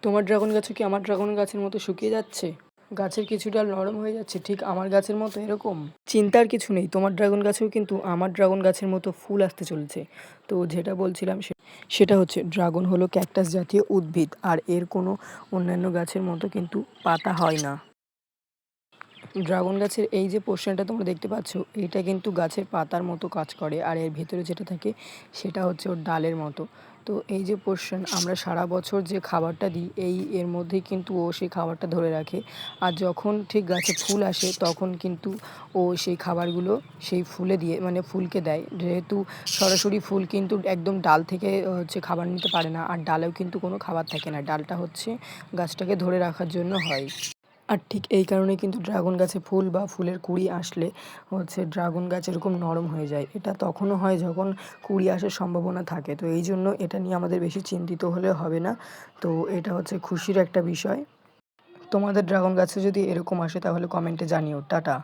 তোমার ড্রাগন গাছও কি আমার ড্রাগন গাছের মতো শুকিয়ে যাচ্ছে? গাছের কিছু ডাল নরম হয়ে যাচ্ছে ঠিক আমার গাছের মতো এরকম? চিন্তার কিছু নেই, তোমার ড্রাগন গাছেও কিন্তু আমার ড্রাগন গাছের মতো ফুল আসতে চলেছে। তো যেটা বলছিলাম সেটা হচ্ছে ড্রাগন হলো ক্যাকটাস জাতীয় উদ্ভিদ, আর এর কোনো অন্যান্য গাছের মতো কিন্তু পাতা হয় না। ড্রাগন গাছের এই যে পোর্শনটা তোমরা দেখতে পাচ্ছ, এটা কিন্তু গাছের পাতার মতো কাজ করে, আর এর ভেতরে যেটা থাকে সেটা হচ্ছে ওর ডালের মতো। তো এই যে পোর্শন আমরা সারা বছর যে খাবারটা দিই এর মধ্যেই কিন্তু ও সেই খাবারটা ধরে রাখে। আর যখন ঠিক গাছে ফুল আসে তখন কিন্তু ও সেই খাবারগুলো সেই ফুলে দিয়ে মানে ফুলকে দেয়, যেহেতু সরাসরি ফুল কিন্তু একদম ডাল থেকে হচ্ছে খাবার নিতে পারে না, আর ডালেও কিন্তু কোনো খাবার থাকে না, ডালটা হচ্ছে গাছটাকে ধরে রাখার জন্য হয়। আর ঠিক এই কারণে কিন্তু ড্রাগন গাছে ফুল বা ফুলের কুঁড়ি আসলে হচ্ছে ড্রাগন গাছ এরকম নরম হয়ে যায়। এটা তখনও হয় যখন কুঁড়ি আসার সম্ভাবনা থাকে। তো এই জন্য এটা নিয়ে আমাদের বেশি চিন্তিত হলে হবে না। তো এটা হচ্ছে খুশির একটা বিষয়। তোমাদের ড্রাগন গাছে যদি এরকম আসে তাহলে কমেন্টে জানিও। টাটা।